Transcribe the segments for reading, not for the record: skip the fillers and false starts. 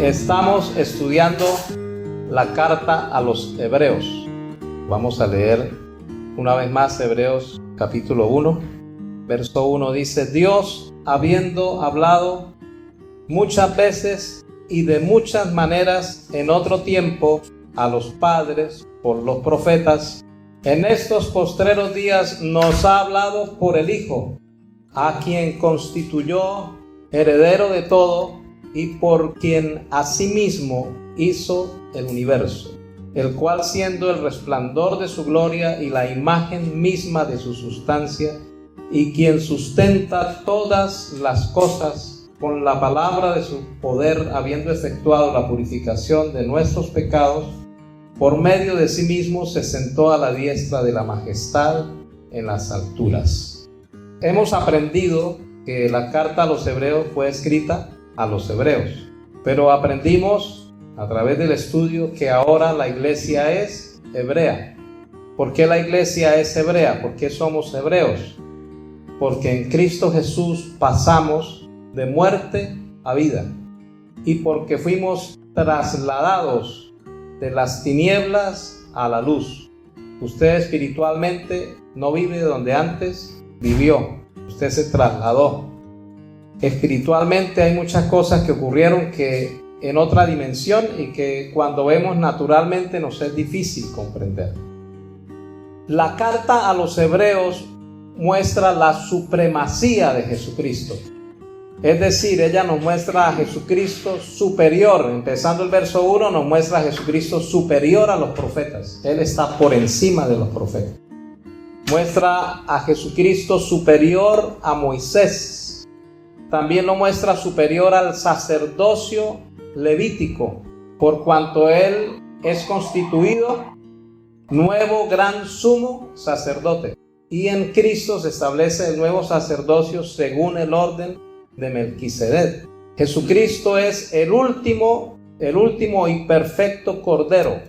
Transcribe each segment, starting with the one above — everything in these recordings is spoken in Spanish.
Estamos estudiando la carta a los Hebreos. Vamos a leer una vez más Hebreos capítulo 1, verso 1 dice: Dios, habiendo hablado muchas veces y de muchas maneras en otro tiempo a los padres por los profetas, en estos postreros días nos ha hablado por el Hijo, a quien constituyó heredero de todo y por quien asimismo hizo el universo, el cual, siendo el resplandor de su gloria y la imagen misma de su sustancia, y quien sustenta todas las cosas con la palabra de su poder, habiendo efectuado la purificación de nuestros pecados, por medio de sí mismo se sentó a la diestra de la majestad en las alturas. Hemos aprendido que la carta a los Hebreos fue escrita a los hebreos, pero aprendimos a través del estudio que ahora la iglesia es hebrea. ¿Por qué la iglesia es hebrea? ¿Por qué somos hebreos? Porque en Cristo Jesús pasamos de muerte a vida, y porque fuimos trasladados de las tinieblas a la luz. Usted espiritualmente no vive donde antes vivió, usted se trasladó. Espiritualmente hay muchas cosas que ocurrieron que en otra dimensión y que cuando vemos naturalmente nos es difícil comprender. La carta a los Hebreos muestra la supremacía de Jesucristo. Es decir, ella nos muestra a Jesucristo superior. Empezando el verso 1 nos muestra a Jesucristo superior a los profetas. Él está por encima de los profetas. Muestra a Jesucristo superior a Moisés. También lo muestra superior al sacerdocio levítico, por cuanto él es constituido nuevo gran sumo sacerdote. Y en Cristo se establece el nuevo sacerdocio según el orden de Melquisedec. Jesucristo es el último y perfecto cordero.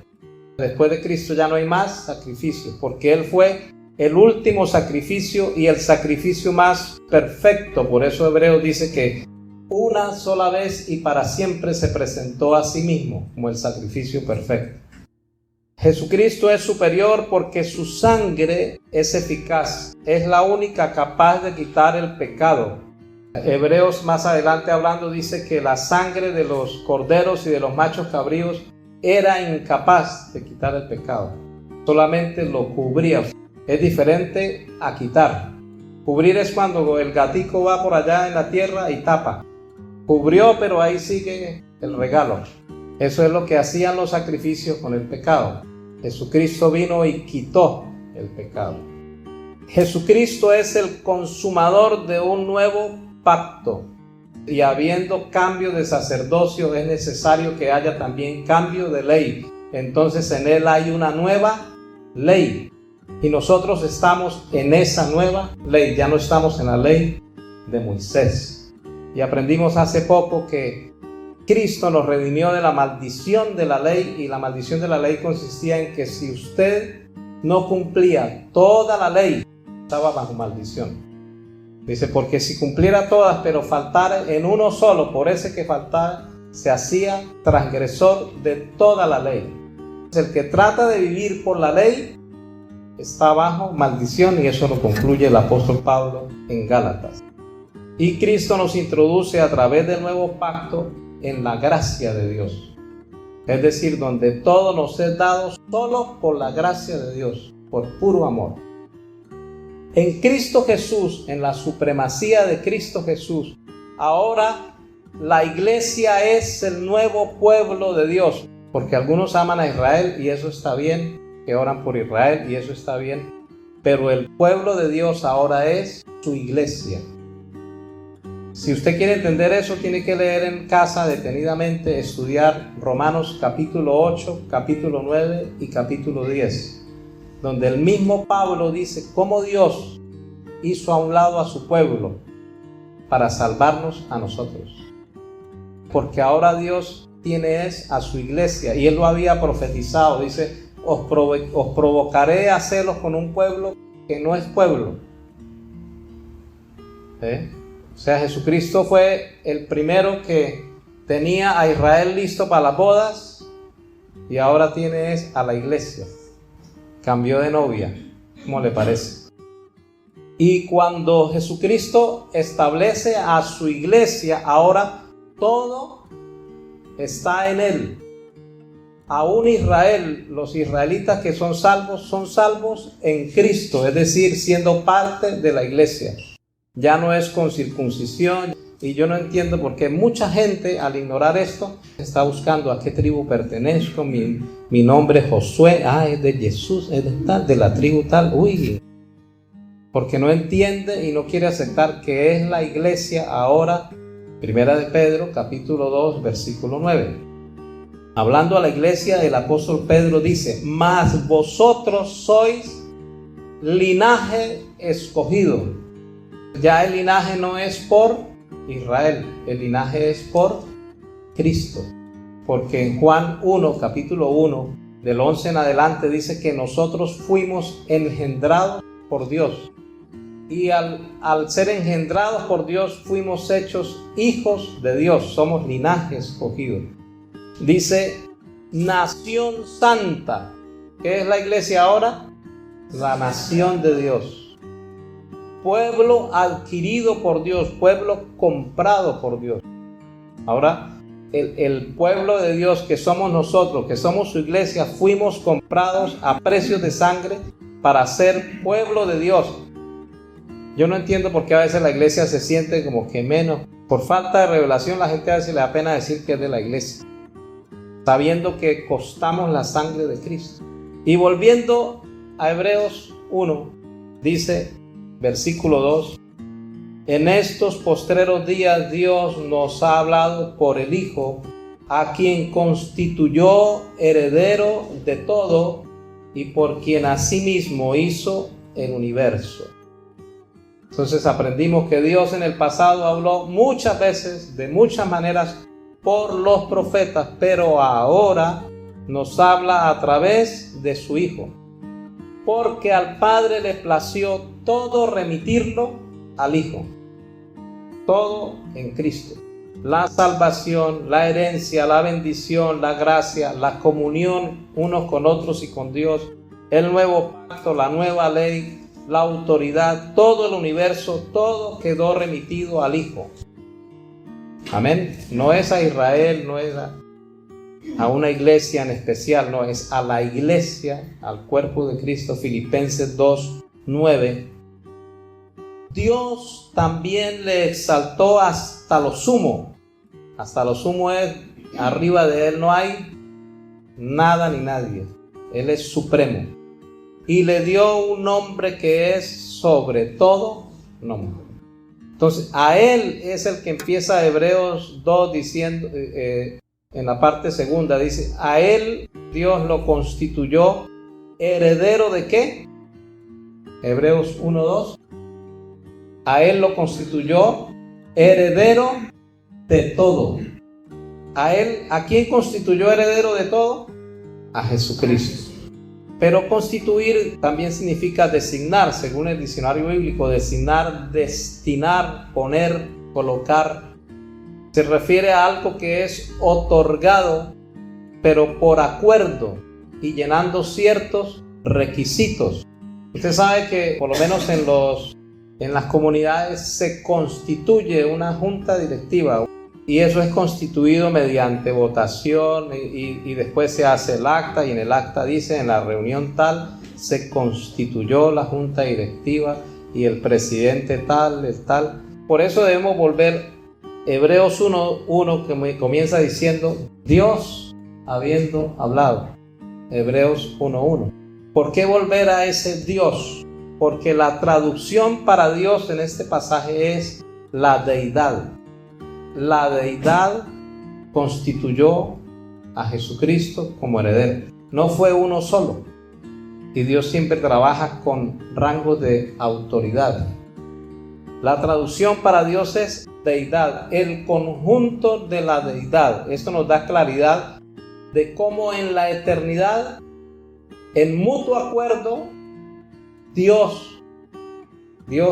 Después de Cristo ya no hay más sacrificio, porque él fue el último sacrificio y el sacrificio más perfecto. Por eso Hebreos dice que una sola vez y para siempre se presentó a sí mismo como el sacrificio perfecto. Jesucristo es superior porque su sangre es eficaz, es la única capaz de quitar el pecado. Hebreos más adelante hablando dice que la sangre de los corderos y de los machos cabríos era incapaz de quitar el pecado, solamente lo cubría. Es diferente a quitar. Cubrir es cuando el gatico va por allá en la tierra y tapa. Cubrió, pero ahí sigue el regalo. Eso es lo que hacían los sacrificios con el pecado. Jesucristo vino y quitó el pecado. Jesucristo es el consumador de un nuevo pacto. Y habiendo cambio de sacerdocio, es necesario que haya también cambio de ley. Entonces en él hay una nueva ley. Y nosotros estamos en esa nueva ley, ya no estamos en la ley de Moisés. Y aprendimos hace poco que Cristo nos redimió de la maldición de la ley, y la maldición de la ley consistía en que si usted no cumplía toda la ley, estaba bajo maldición. Dice, porque si cumpliera todas, pero faltara en uno solo, por ese que faltara, se hacía transgresor de toda la ley. El que trata de vivir por la ley está bajo maldición, y eso lo concluye el apóstol Pablo en Gálatas. Y Cristo nos introduce a través del nuevo pacto en la gracia de Dios. Es decir, donde todo nos es dado solo por la gracia de Dios, por puro amor. En Cristo Jesús, en la supremacía de Cristo Jesús, ahora la iglesia es el nuevo pueblo de Dios, porque algunos aman a Israel y eso está bien, que oran por Israel y eso está bien, pero el pueblo de Dios ahora es su iglesia. Si usted quiere entender eso, tiene que leer en casa detenidamente, estudiar Romanos capítulo 8, capítulo 9 y capítulo 10, donde el mismo Pablo dice cómo Dios hizo a un lado a su pueblo para salvarnos a nosotros. Porque ahora Dios tiene a su iglesia, y él lo había profetizado, dice: os provocaré a celos con un pueblo que no es pueblo. O sea, Jesucristo fue el primero que tenía a Israel listo para las bodas y ahora tiene a la iglesia. Cambió de novia. ¿Cómo le parece? Y cuando Jesucristo establece a su iglesia, ahora todo está en él. Aún Israel, los israelitas que son salvos en Cristo, es decir, siendo parte de la iglesia. Ya no es con circuncisión. Y yo no entiendo por qué mucha gente, al ignorar esto, está buscando a qué tribu pertenezco. Mi nombre es Josué, es de Jesús, es de la tribu tal. Porque no entiende y no quiere aceptar que es la iglesia ahora. Primera de Pedro, capítulo 2, versículo 9. Hablando a la iglesia, el apóstol Pedro dice: mas vosotros sois linaje escogido. Ya el linaje no es por Israel, el linaje es por Cristo. Porque en Juan 1, capítulo 1, del 11 en adelante, dice que nosotros fuimos engendrados por Dios. Y al ser engendrados por Dios, fuimos hechos hijos de Dios. Somos linaje escogido. Dice nación santa. ¿Qué es la iglesia ahora? La nación de Dios. Pueblo adquirido por Dios, pueblo comprado por Dios. Ahora, el pueblo de Dios que somos nosotros, que somos su iglesia, fuimos comprados a precios de sangre para ser pueblo de Dios. Yo no entiendo por qué a veces la iglesia se siente como que menos. Por falta de revelación, la gente a veces le da pena decir que es de la iglesia, sabiendo que costamos la sangre de Cristo. Y volviendo a Hebreos 1, dice, versículo 2: en estos postreros días Dios nos ha hablado por el Hijo, a quien constituyó heredero de todo y por quien asimismo hizo el universo. Entonces aprendimos que Dios en el pasado habló muchas veces, de muchas maneras, por los profetas, pero ahora nos habla a través de su Hijo. Porque al Padre le plació todo remitirlo al Hijo. Todo en Cristo. La salvación, la herencia, la bendición, la gracia, la comunión unos con otros y con Dios, el nuevo pacto, la nueva ley, la autoridad, todo el universo, todo quedó remitido al Hijo. Amén. No es a Israel, no es a una iglesia en especial, no, es a la iglesia, al cuerpo de Cristo. Filipenses 2, 9. Dios también le exaltó hasta lo sumo. Hasta lo sumo es, arriba de él no hay nada ni nadie. Él es supremo. Y le dio un nombre que es sobre todo nombre. Entonces, a él es el que empieza Hebreos 2 diciendo, en la parte segunda, dice, a él Dios lo constituyó heredero de ¿qué? Hebreos 1, 2. A él lo constituyó heredero de todo. ¿A quién constituyó heredero de todo? A Jesucristo. Pero constituir también significa designar, según el diccionario bíblico, designar, destinar, poner, colocar. Se refiere a algo que es otorgado, pero por acuerdo y llenando ciertos requisitos. Usted sabe que por lo menos en las comunidades se constituye una junta directiva y eso es constituido mediante votación y después se hace el acta y en el acta dice en la reunión tal se constituyó la junta directiva y el presidente tal, el tal. Por eso debemos volver Hebreos 1:1 que comienza diciendo Dios habiendo hablado. Hebreos 1:1. ¿Por qué volver a ese Dios? Porque la traducción para Dios en este pasaje es la deidad. La deidad constituyó a Jesucristo como heredero. No fue uno solo. Y Dios siempre trabaja con rangos de autoridad. La traducción para Dios es deidad, el conjunto de la deidad. Esto nos da claridad de cómo en la eternidad, en mutuo acuerdo, Dios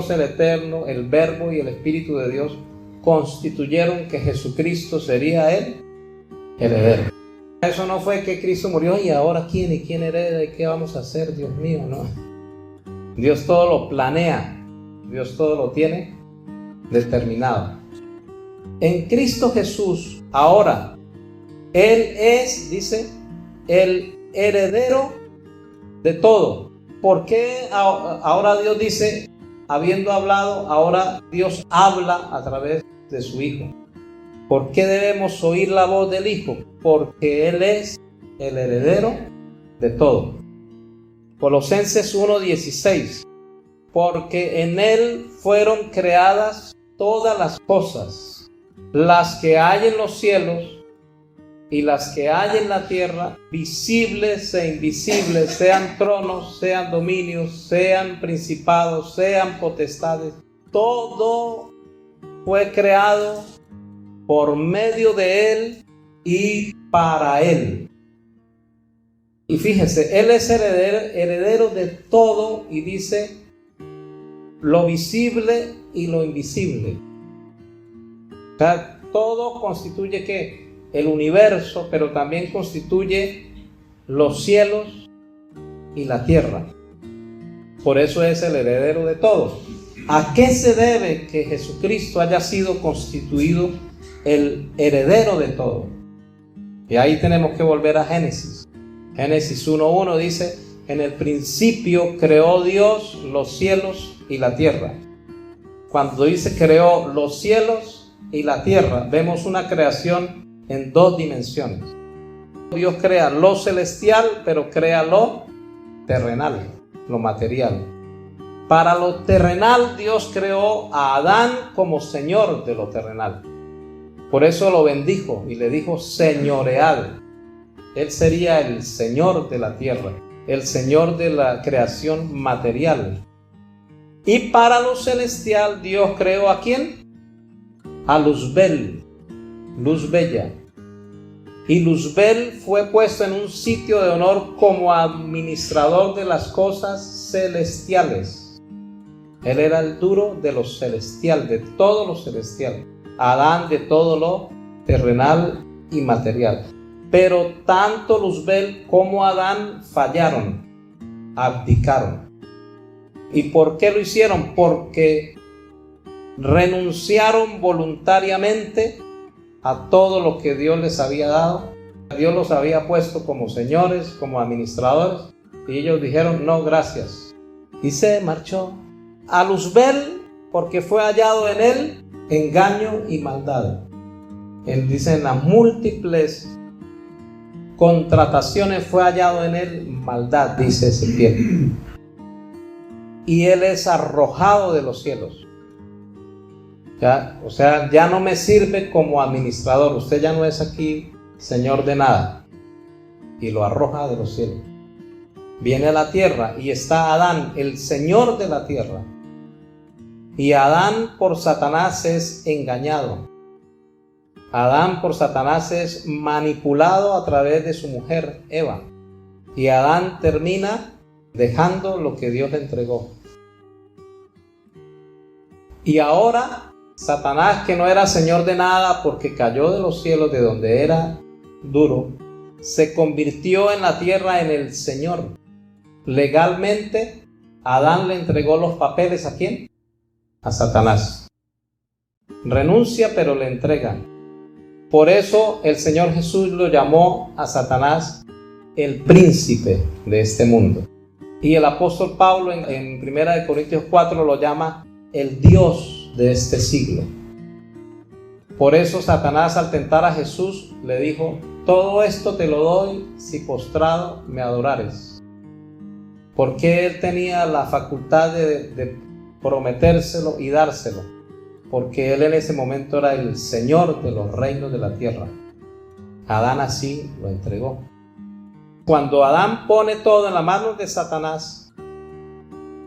el Eterno, el Verbo y el Espíritu de Dios constituyeron que Jesucristo sería el heredero. Eso no fue que Cristo murió y ahora quién y quién hereda y qué vamos a hacer, Dios mío, no. Dios todo lo planea, Dios todo lo tiene determinado. En Cristo Jesús, ahora, Él es, dice, el heredero de todo. ¿Por qué ahora Dios dice, habiendo hablado, ahora Dios habla a través de su Hijo? ¿Por qué debemos oír la voz del Hijo? Porque Él es el heredero de todo. Colosenses 1:16. Porque en Él fueron creadas todas las cosas, las que hay en los cielos y las que hay en la tierra, visibles e invisibles, sean tronos, sean dominios, sean principados, sean potestades. Todo fue creado por medio de Él y para Él. Y fíjense, Él es heredero de todo, y dice lo visible y lo invisible. O sea, todo constituye ¿qué? El universo, pero también constituye los cielos y la tierra. Por eso es el heredero de todo. ¿A qué se debe que Jesucristo haya sido constituido el heredero de todo? Y ahí tenemos que volver a Génesis. Génesis 1:1 dice: en el principio creó Dios los cielos y la tierra. Cuando dice creó los cielos y la tierra, vemos una creación en dos dimensiones. Dios crea lo celestial, pero crea lo terrenal, lo material. Para lo terrenal, Dios creó a Adán como señor de lo terrenal. Por eso lo bendijo y le dijo señoread. Él sería el señor de la tierra, el señor de la creación material. Y para lo celestial, Dios creó ¿a quién? A Luzbel, luz bella. Y Luzbel fue puesto en un sitio de honor como administrador de las cosas celestiales. Él era el duro de lo celestial, de todo lo celestial. Adán de todo lo terrenal y material. Pero tanto Luzbel como Adán fallaron, abdicaron. ¿Y por qué lo hicieron? Porque renunciaron voluntariamente a todo lo que Dios les había dado. Dios los había puesto como señores, como administradores, y ellos dijeron no, gracias. Y se marchó. A Luzbel, porque fue hallado en él engaño y maldad. Él dice, en las múltiples contrataciones fue hallado en él maldad, dice Ezequiel. Y él es arrojado de los cielos. O sea, ya no me sirve como administrador. Usted ya no es aquí señor de nada. Y lo arroja de los cielos. Viene a la tierra y está Adán, el señor de la tierra. Y Adán por Satanás es engañado. Adán por Satanás es manipulado a través de su mujer Eva. Y Adán termina dejando lo que Dios le entregó. Y ahora Satanás, que no era señor de nada porque cayó de los cielos de donde era duro, se convirtió en la tierra en el Señor. Legalmente, Adán le entregó los papeles ¿a quién? A Satanás. Renuncia, pero le entrega. Por eso el Señor Jesús lo llamó a Satanás el príncipe de este mundo. Y el apóstol Pablo en 1 Corintios 4 lo llama el Dios de este siglo. Por eso Satanás, al tentar a Jesús, le dijo: todo esto te lo doy si postrado me adorares. Porque él tenía la facultad de prometérselo y dárselo, porque él en ese momento era el Señor de los reinos de la tierra. Adán así lo entregó. Cuando Adán pone todo en las manos de Satanás,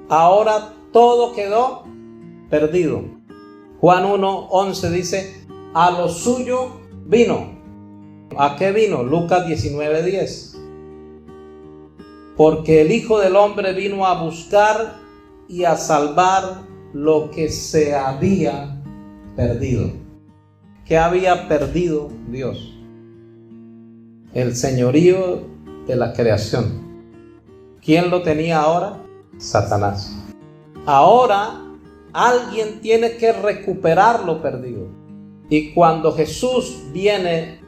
ahora todo quedó perdido. Juan 1:11 dice: a lo suyo vino. ¿A qué vino? Lucas 19:10. Porque el Hijo del Hombre vino a buscar y a salvar lo que se había perdido. ¿Qué había perdido Dios? El señorío de la creación. ¿Quién lo tenía ahora? Satanás. Ahora alguien tiene que recuperar lo perdido. Y cuando Jesús viene,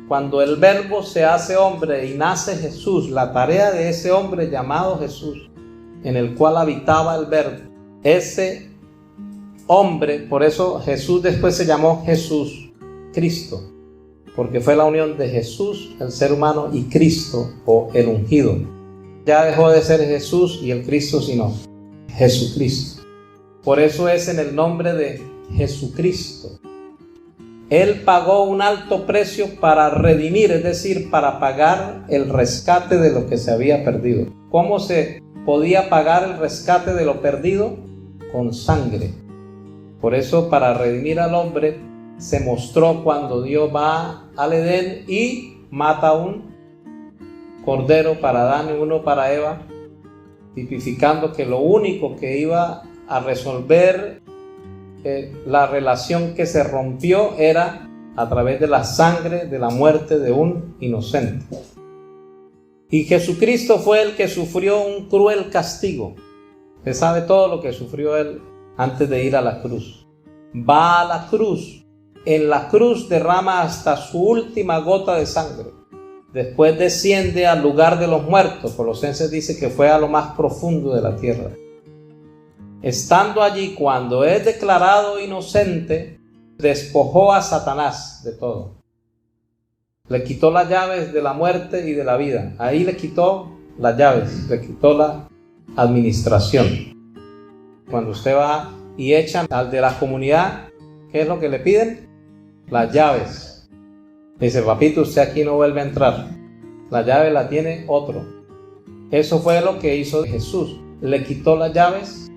cuando el Verbo se hace hombre y nace Jesús, la tarea de ese hombre llamado Jesús, en el cual habitaba el Verbo, ese hombre, por eso Jesús después se llamó Jesús Cristo, porque fue la unión de Jesús, el ser humano, y Cristo, o el ungido. Ya dejó de ser Jesús y el Cristo, sino Jesucristo. Por eso es en el nombre de Jesucristo. Él pagó un alto precio para redimir, es decir, para pagar el rescate de lo que se había perdido. ¿Cómo se podía pagar el rescate de lo perdido? Con sangre. Por eso, para redimir al hombre, se mostró cuando Dios va al Edén y mata un cordero para Adán y uno para Eva, tipificando que lo único que iba a resolver la relación que se rompió era a través de la sangre, de la muerte de un inocente. Y Jesucristo fue el que sufrió un cruel castigo. Usted sabe todo lo que sufrió Él antes de ir a la cruz. Va a la cruz. En la cruz derrama hasta su última gota de sangre. Después desciende al lugar de los muertos. Colosenses dice que fue a lo más profundo de la tierra. Estando allí, cuando es declarado inocente, despojó a Satanás de todo. Le quitó las llaves de la muerte y de la vida. Ahí le quitó las llaves, le quitó la administración. Cuando usted va y echan al de la comunidad, ¿qué es lo que le piden? Las llaves. Dice, papito, usted aquí no vuelve a entrar. La llave la tiene otro. Eso fue lo que hizo Jesús. Le quitó las llaves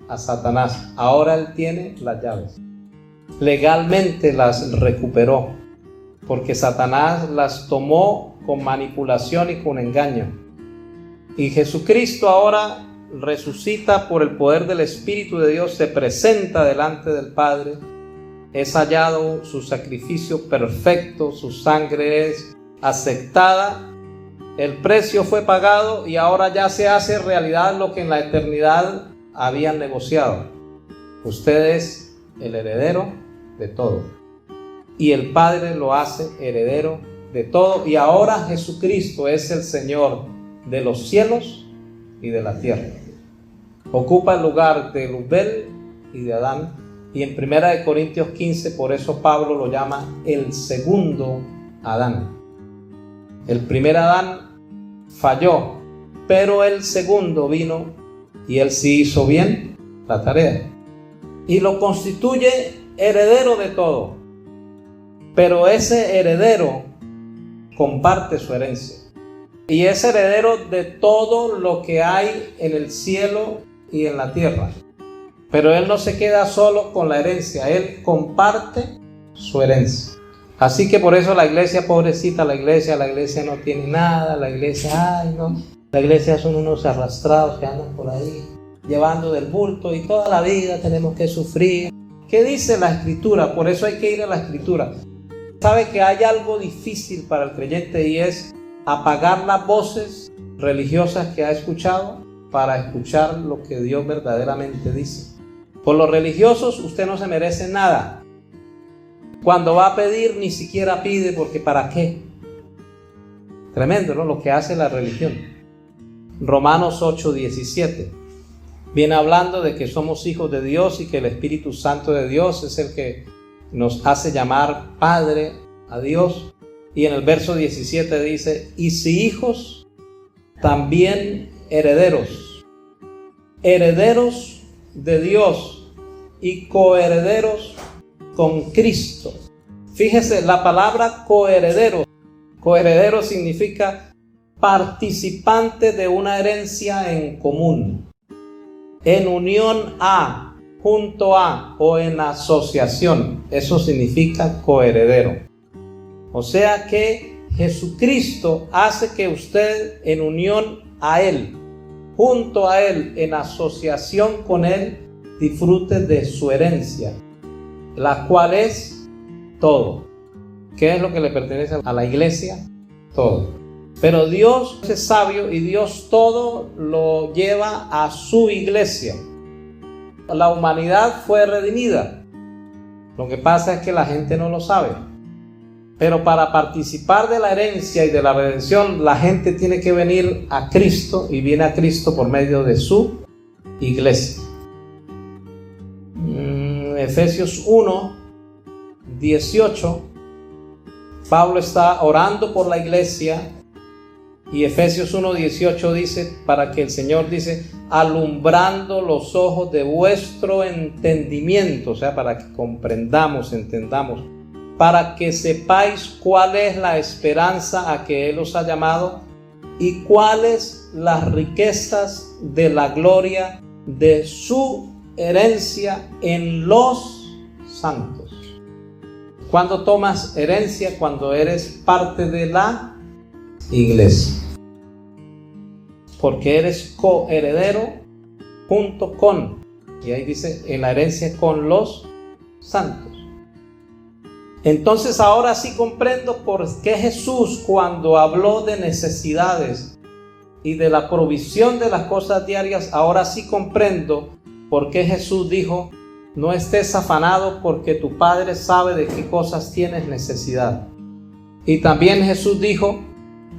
a Satanás. Ahora él tiene las llaves. Legalmente las recuperó, porque Satanás las tomó con manipulación y con engaño. Y Jesucristo ahora resucita por el poder del Espíritu de Dios, se presenta delante del Padre. Es hallado su sacrificio perfecto, su sangre es aceptada, el precio fue pagado y ahora ya se hace realidad lo que en la eternidad habían negociado. Usted es el heredero de todo y el Padre lo hace heredero de todo, y ahora Jesucristo es el Señor de los cielos y de la tierra. Ocupa el lugar de Luzbel y de Adán, y en 1 Corintios 15 por eso Pablo lo llama el segundo Adán. El primer Adán falló, pero el segundo vino y él sí hizo bien la tarea y lo constituye heredero de todo. Pero ese heredero comparte su herencia y es heredero de todo lo que hay en el cielo y en la tierra. Pero él no se queda solo con la herencia, él comparte su herencia. Así que por eso la iglesia, pobrecita, la iglesia no tiene nada, la iglesia, ay no, la iglesia son unos arrastrados que andan por ahí llevando del bulto y toda la vida tenemos que sufrir. ¿Qué dice la Escritura? Por eso hay que ir a la Escritura. Sabe que hay algo difícil para el creyente y es apagar las voces religiosas que ha escuchado para escuchar lo que Dios verdaderamente dice. Por los religiosos usted no se merece nada. Cuando va a pedir ni siquiera pide, porque ¿para qué? Tremendo, ¿no? Lo que hace la religión. Romanos 8:17 viene hablando de que somos hijos de Dios y que el Espíritu Santo de Dios es el que nos hace llamar Padre a Dios. Y en el verso 17 dice, y si hijos, también herederos, herederos de Dios y coherederos con Cristo. Fíjese, la palabra coheredero. Coheredero significa participante de una herencia en común, en unión a, junto a o en asociación. Eso significa coheredero. O sea que Jesucristo hace que usted en unión a Él, junto a Él, en asociación con Él, disfrute de su herencia, la cual es todo. ¿Qué es lo que le pertenece a la iglesia? Todo. Pero Dios es sabio y Dios todo lo lleva a su iglesia. La humanidad fue redimida. Lo que pasa es que la gente no lo sabe. Pero para participar de la herencia y de la redención, la gente tiene que venir a Cristo, y viene a Cristo por medio de su iglesia. Efesios 1, 18, Pablo está orando por la iglesia, y Efesios 1, 18 dice, para que el Señor dice, alumbrando los ojos de vuestro entendimiento, o sea, para que comprendamos, entendamos, para que sepáis cuál es la esperanza a que Él os ha llamado y cuáles las riquezas de la gloria de su herencia en los santos. ¿Cuándo tomas herencia? Cuando eres parte de la iglesia. Porque eres coheredero junto con, y ahí dice, en la herencia con los santos. Entonces ahora sí comprendo por qué Jesús, cuando habló de necesidades y de la provisión de las cosas diarias, ahora sí comprendo por qué Jesús dijo, no estés afanado porque tu Padre sabe de qué cosas tienes necesidad. Y también Jesús dijo,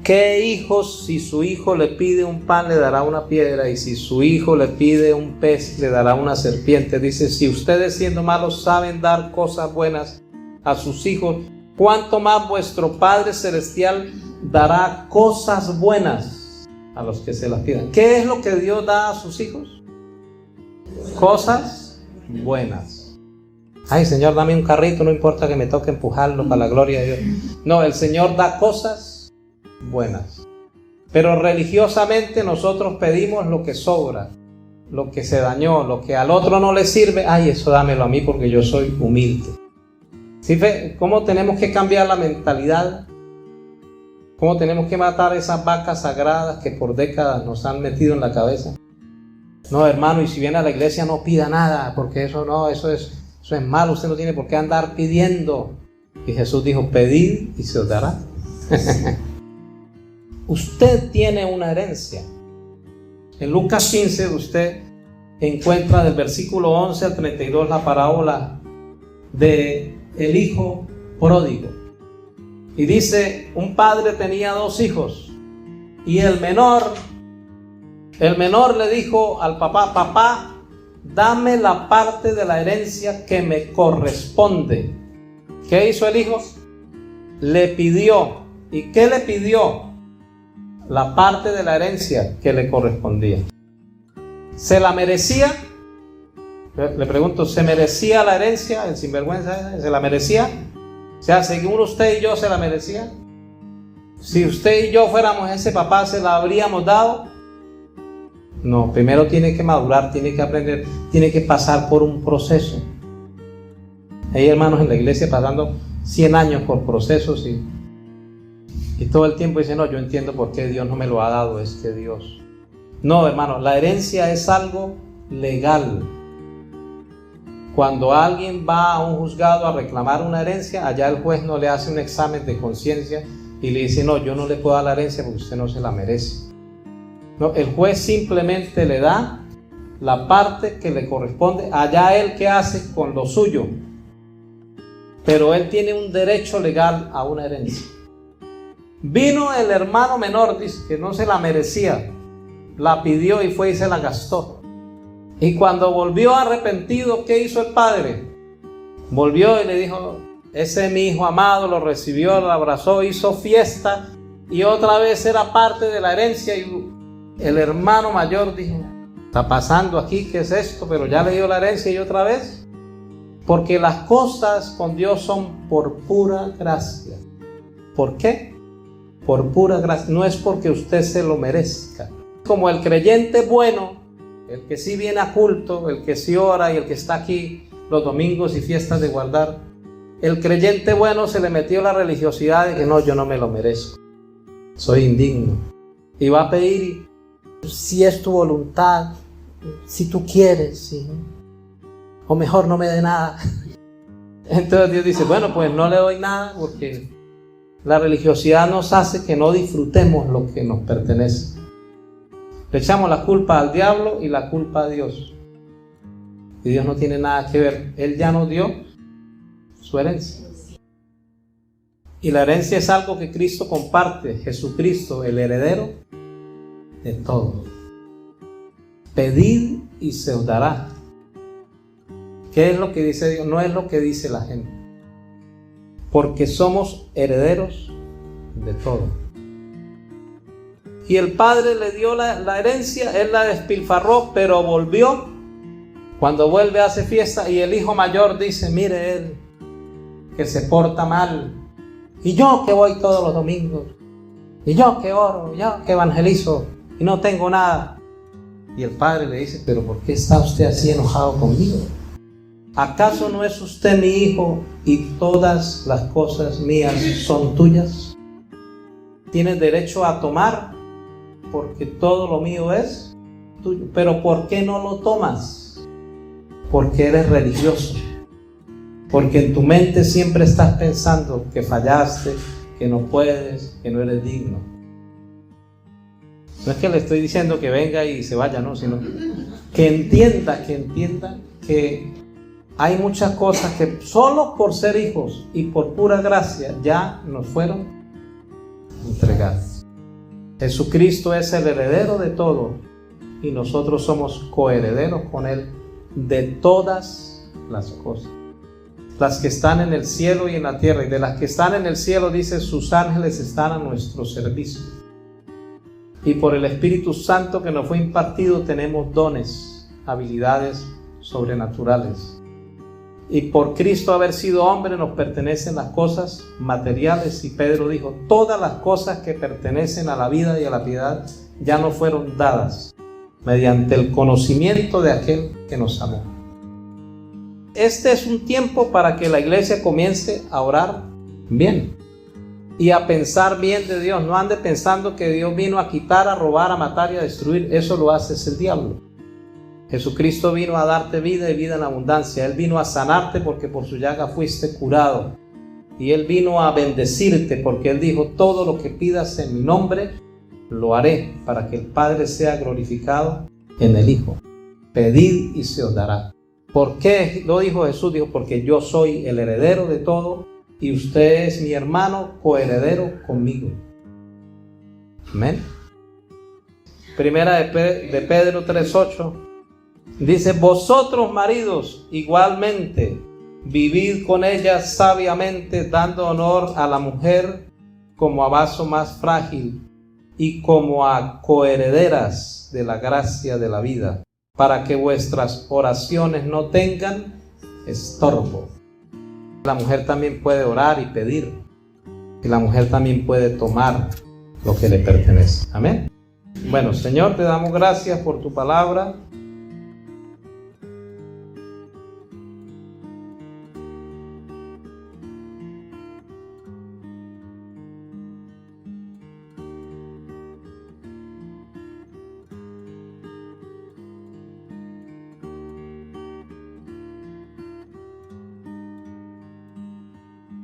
¿qué hijos, si su hijo le pide un pan, le dará una piedra? Y si su hijo le pide un pez, le dará una serpiente. Dice, si ustedes siendo malos saben dar cosas buenas a sus hijos, ¿cuánto más vuestro Padre Celestial dará cosas buenas a los que se las pidan? ¿Qué es lo que Dios da a sus hijos? Cosas buenas. Ay, Señor, dame un carrito, no importa que me toque empujarlo para la gloria de Dios. No, el Señor da cosas buenas. Pero religiosamente nosotros pedimos lo que sobra, lo que se dañó, lo que al otro no le sirve. Ay, eso dámelo a mí porque yo soy humilde. ¿Sí ve cómo tenemos que cambiar la mentalidad? ¿Cómo tenemos que matar esas vacas sagradas que por décadas nos han metido en la cabeza? No, hermano, y si viene a la iglesia no pida nada, porque eso es malo, usted no tiene por qué andar pidiendo. Y Jesús dijo, pedid y se os dará. Usted tiene una herencia. En Lucas 15 usted encuentra del versículo 11 al 32 la parábola de el hijo pródigo. Y dice, un padre tenía 2 hijos, y el menor le dijo al papá, papá, dame la parte de la herencia que me corresponde. ¿Qué hizo el hijo? Le pidió. ¿Y qué le pidió? La parte de la herencia que le correspondía. ¿Se la merecía? Le pregunto, ¿se merecía la herencia? El sinvergüenza, ¿se la merecía? O sea, según usted y yo, ¿se la merecía? Si usted y yo fuéramos ese papá, ¿se la habríamos dado? No, primero tiene que madurar, tiene que aprender, tiene que pasar por un proceso. Hay hermanos en la iglesia pasando 100 años por procesos y todo el tiempo dicen, no, yo entiendo por qué Dios no me lo ha dado, es que Dios... No, hermano, la herencia es algo legal. Cuando alguien va a un juzgado a reclamar una herencia, allá el juez no le hace un examen de conciencia y le dice, no, yo no le puedo dar la herencia porque usted no se la merece. No, el juez simplemente le da la parte que le corresponde, allá él que hace con lo suyo. Pero él tiene un derecho legal a una herencia. Vino el hermano menor, dice que no se la merecía, la pidió y fue y se la gastó. Y cuando volvió arrepentido, ¿qué hizo el padre? Volvió y le dijo, ese es mi hijo amado, lo recibió, lo abrazó, hizo fiesta y otra vez era parte de la herencia. Y el hermano mayor dijo, está pasando aquí, ¿qué es esto? Pero ya le dio la herencia y otra vez. Porque las cosas con Dios son por pura gracia. ¿Por qué? Por pura gracia, no es porque usted se lo merezca. Como el creyente bueno, el que sí viene a culto, el que sí ora y el que está aquí los domingos y fiestas de guardar, el creyente bueno se le metió la religiosidad de que no, yo no me lo merezco, soy indigno. Y va a pedir, si es tu voluntad, si tú quieres, ¿sí? O mejor no me dé nada. Entonces Dios dice, bueno, pues no le doy nada porque la religiosidad nos hace que no disfrutemos lo que nos pertenece. Le echamos la culpa al diablo y la culpa a Dios. Y Dios no tiene nada que ver. Él ya nos dio su herencia. Y la herencia es algo que Cristo comparte. Jesucristo, el heredero de todo. Pedid y se os dará. ¿Qué es lo que dice Dios? No es lo que dice la gente. Porque somos herederos de todo. Y el padre le dio la herencia, él la despilfarró, pero volvió. Cuando vuelve hace fiesta y el hijo mayor dice, mire él, que se porta mal. Y yo que voy todos los domingos. Y yo que oro, yo que evangelizo. Y no tengo nada. Y el padre le dice, pero ¿por qué está usted así enojado conmigo? ¿Acaso no es usted mi hijo y todas las cosas mías son tuyas? Tienes derecho a tomar porque todo lo mío es tuyo. Pero ¿por qué no lo tomas? Porque eres religioso. Porque en tu mente siempre estás pensando que fallaste, que no puedes, que no eres digno. No es que le estoy diciendo que venga y se vaya, no, sino que entienda que hay muchas cosas que solo por ser hijos y por pura gracia ya nos fueron entregadas. Jesucristo es el heredero de todo y nosotros somos coherederos con Él de todas las cosas. Las que están en el cielo y en la tierra. Y de las que están en el cielo dice, sus ángeles están a nuestro servicio. Y por el Espíritu Santo que nos fue impartido tenemos dones, habilidades sobrenaturales. Y por Cristo haber sido hombre nos pertenecen las cosas materiales. Y Pedro dijo, todas las cosas que pertenecen a la vida y a la piedad ya nos fueron dadas mediante el conocimiento de aquel que nos amó. Este es un tiempo para que la iglesia comience a orar bien y a pensar bien de Dios. No ande pensando que Dios vino a quitar, a robar, a matar y a destruir. Eso lo hace el diablo. Jesucristo vino a darte vida y vida en abundancia. Él vino a sanarte porque por su llaga fuiste curado. Y Él vino a bendecirte porque Él dijo, todo lo que pidas en mi nombre, lo haré para que el Padre sea glorificado en el Hijo. Pedid y se os dará. ¿Por qué lo dijo Jesús? Dijo, porque yo soy el heredero de todo y usted es mi hermano coheredero conmigo. Amén. Primera de Pedro 3:8 dice, vosotros maridos igualmente vivid con ella sabiamente, dando honor a la mujer como a vaso más frágil y como a coherederas de la gracia de la vida, para que vuestras oraciones no tengan estorbo. La mujer también puede orar y pedir, y la mujer también puede tomar lo que le pertenece. Amén. Bueno, Señor, te damos gracias por tu palabra.